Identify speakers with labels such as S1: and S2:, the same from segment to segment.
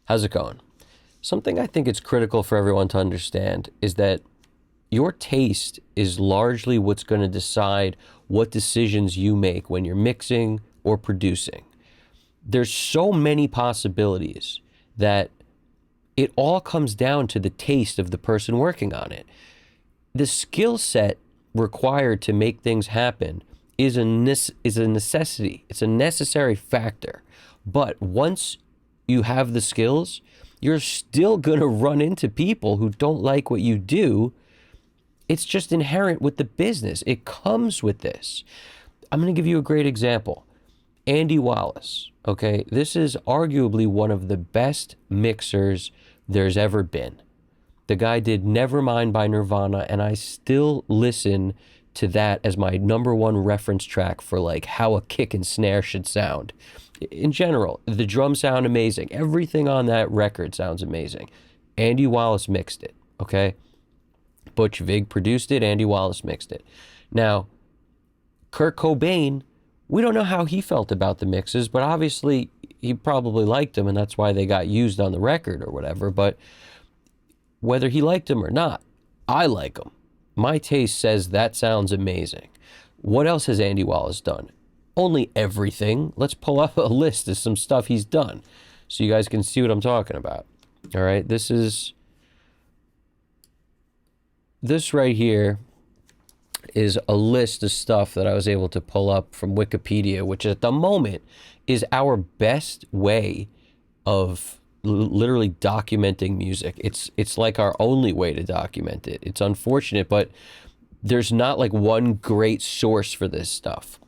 S1: How's it going? Something I think it's critical for everyone to understand is that your taste is largely what's going to decide what decisions you make when you're mixing or producing. There's so many possibilities that it all comes down to the taste of the person working on it. The skill set required to make things happen is a necessity. It's a necessary factor. But once you have the skills, you're still going to run into people who don't like what you do. It's just inherent with the business. It comes with this. I'm going to give you a great example. Andy Wallace, okay? This is arguably one of the best mixers there's ever been. The guy did Nevermind by Nirvana, and I still listen to that as my #1 reference track for like how a kick and snare should sound. In general, the drums sound amazing. Everything on that record sounds amazing. Andy Wallace mixed it, okay? Butch Vig produced it, Andy Wallace mixed it. Now, Kurt Cobain, we don't know how he felt about the mixes, but obviously he probably liked them, and that's why they got used on the record or whatever. But whether he liked them or not, I like them. My taste says that sounds amazing. What else has Andy Wallace done? Only everything. Let's pull up a list of some stuff he's done so you guys can see what I'm talking about. All right, this right here is a list of stuff that I was able to pull up from Wikipedia, which at the moment is our best way of literally documenting music. It's like our only way to document it. It's unfortunate, but there's not like one great source for this stuff.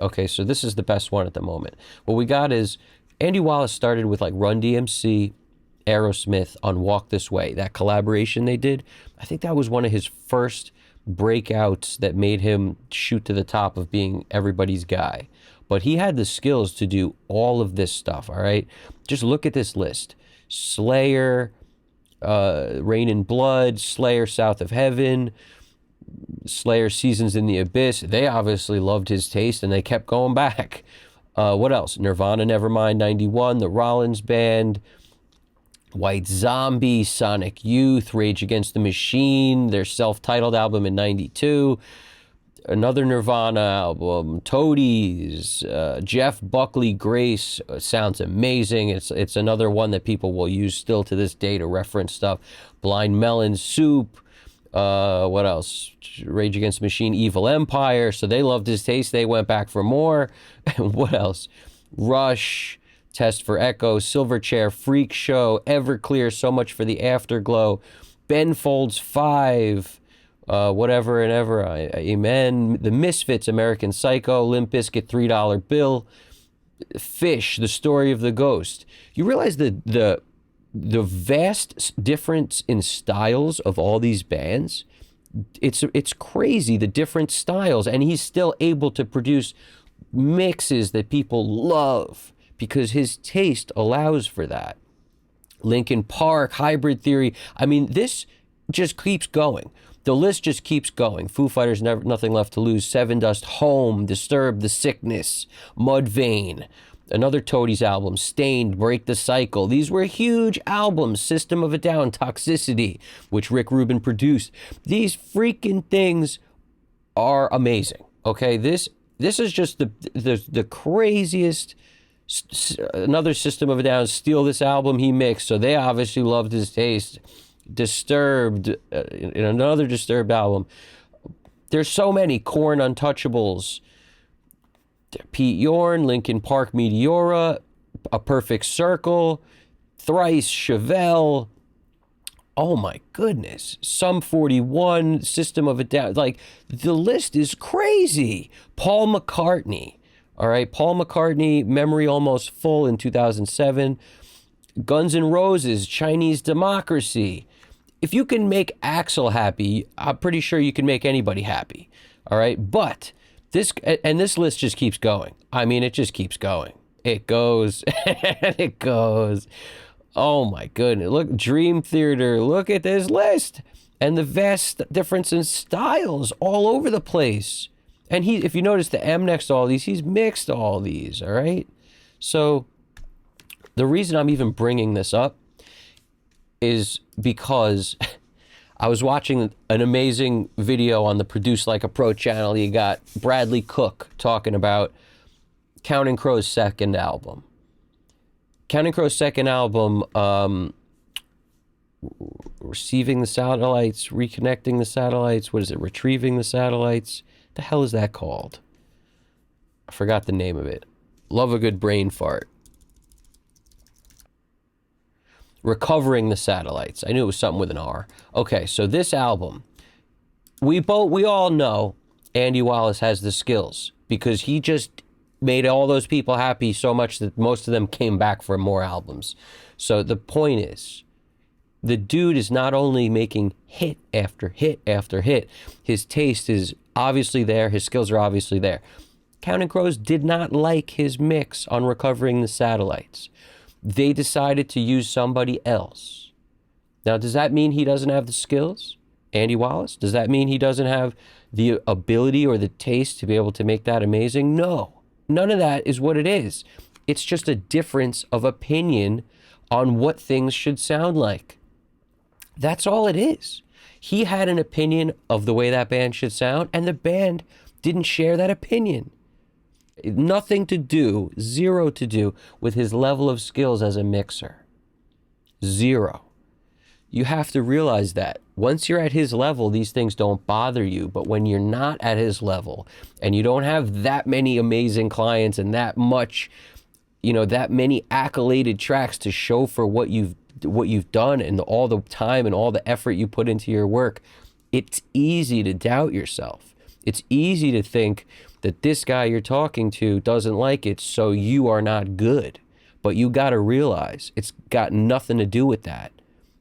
S1: Okay, so this is the best one at the moment. What we got is Andy Wallace started with like Run DMC, Aerosmith on Walk This Way. That collaboration they did, I think that was one of his first breakouts that made him shoot to the top of being everybody's guy. But he had the skills to do all of this stuff, all right? Just look at this list. Slayer, Rain in Blood, Slayer, South of Heaven, Slayer, Seasons in the Abyss. They obviously loved his taste and they kept going back. What else? Nirvana, Nevermind, 91, The Rollins Band, White Zombie, Sonic Youth, Rage Against the Machine, their self-titled album in 92, another Nirvana album, Toadies, Jeff Buckley, Grace, sounds amazing. It's another one that people will use still to this day to reference stuff. Blind Melon, Soup, what else? Rage Against the Machine, Evil Empire. So they loved his taste. They went back for more. What else? Rush, Test for Echo, Silverchair, Freak Show, Everclear, So Much for the Afterglow, Ben Folds 5, Whatever and Ever, Amen, The Misfits, American Psycho, Limp Bizkit, $3 Bill, Fish, The Story of the Ghost. You realize the vast difference in styles of all these bands? It's crazy, the different styles, and he's still able to produce mixes that people love because his taste allows for that. Linkin Park, Hybrid Theory. I mean, this just keeps going. The list just keeps going. Foo Fighters, Nothing Left to Lose, Seven Dust, Home, Disturbed, The Sickness, Mudvayne, another Toadies album, Stained, Break the Cycle. These were huge albums. System of a Down, Toxicity, which Rick Rubin produced. These freaking things are amazing. Okay, this is just the craziest. Another System of a Down, Steal This album he mixed, so they obviously loved his taste. Disturbed, in another Disturbed album. There's so many. Korn, Untouchables, Pete Yorn, Linkin Park, Meteora, A Perfect Circle, Thrice, Chevelle. Oh my goodness. Sum 41, System of a Down. Like, the list is crazy. Paul McCartney. All right, Paul McCartney, Memory Almost Full in 2007. Guns N' Roses, Chinese Democracy. If you can make Axl happy, I'm pretty sure you can make anybody happy. All right, but this list just keeps going. I mean, it just keeps going. It goes and it goes. Oh my goodness. Look, Dream Theater, look at this list. And the vast difference in styles all over the place. And if you notice the M next to all these, he's mixed all these, all right? So the reason I'm even bringing this up is because I was watching an amazing video on the Produce Like a Pro channel. You got Bradley Cook talking about Counting Crows' second album. Counting Crows' second album, receiving the satellites, reconnecting the satellites. What is it? Retrieving the satellites. The hell is that called? I forgot the name of it. Love a good brain fart. Recovering the satellites. I knew it was something with an R. Okay, so this album, we all know Andy Wallace has the skills because he just made all those people happy so much that most of them came back for more albums. So the point is, the dude is not only making hit after hit after hit, his taste is obviously there, his skills are obviously there. Counting Crows did not like his mix on Recovering the Satellites. They decided to use somebody else. Now, does that mean he doesn't have the skills, Andy Wallace? Does that mean he doesn't have the ability or the taste to be able to make that amazing? No, none of that is what it is. It's just a difference of opinion on what things should sound like. That's all it is. He had an opinion of the way that band should sound, and the band didn't share that opinion. Nothing to do, zero to do with his level of skills as a mixer. Zero. You have to realize that. Once you're at his level, these things don't bother you. But when you're not at his level and you don't have that many amazing clients and that much, that many accoladed tracks to show for what you've done and all the time and all the effort you put into your work, it's easy to doubt yourself. It's easy to think that this guy you're talking to doesn't like it, so you are not good. But you got to realize it's got nothing to do with that.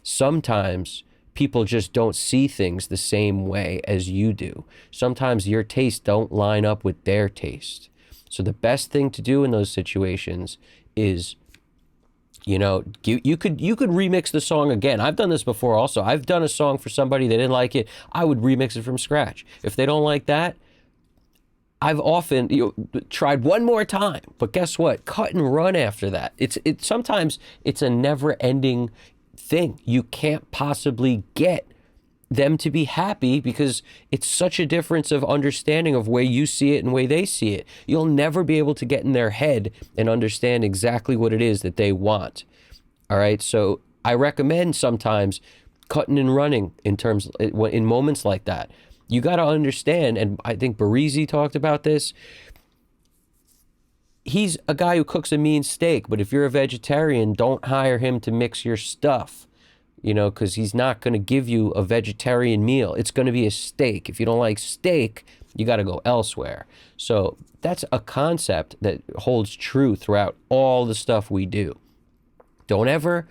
S1: Sometimes people just don't see things the same way as you do. Sometimes your tastes don't line up with their taste. So the best thing to do in those situations is, you could remix the song again. I've done this before also. I've done a song for somebody, they didn't like it. I would remix it from scratch. If they don't like that, I've often tried one more time, but guess what? Cut and run after that. Sometimes it's a never-ending thing. You can't possibly get them to be happy because it's such a difference of understanding of way you see it and way they see it. You'll never be able to get in their head and understand exactly what it is that they want. All right, so I recommend sometimes cutting and running in moments like that. You got to understand, and I think Barisi talked about this, he's a guy who cooks a mean steak, but if you're a vegetarian, don't hire him to mix your stuff, because he's not going to give you a vegetarian meal. It's going to be a steak. If you don't like steak, you got to go elsewhere. So that's a concept that holds true throughout all the stuff we do. Don't ever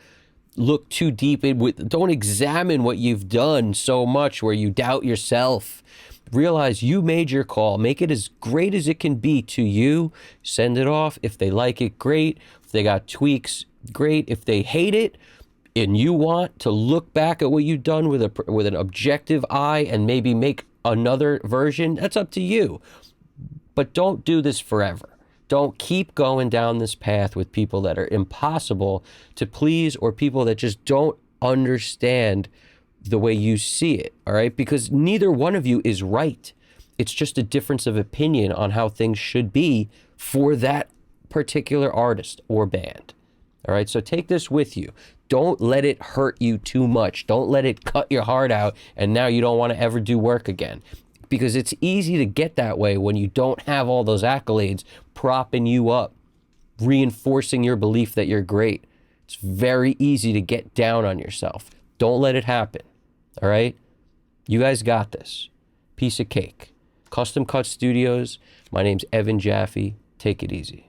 S1: look too deep don't examine what you've done so much where you doubt yourself. Realize you made your call. Make it as great as it can be to you. Send it off. If they like it, great. If they got tweaks, great. If they hate it and you want to look back at what you've done with an objective eye and maybe make another version, that's up to you. But don't do this forever. Don't keep going down this path with people that are impossible to please or people that just don't understand the way you see it, all right? Because neither one of you is right. It's just a difference of opinion on how things should be for that particular artist or band, all right? So take this with you. Don't let it hurt you too much. Don't let it cut your heart out and now you don't want to ever do work again. Because it's easy to get that way when you don't have all those accolades propping you up, reinforcing your belief that you're great. It's very easy to get down on yourself. Don't let it happen, all right? You guys got this. Piece of cake. Custom Cut Studios. My name's Evan Jaffe. Take it easy.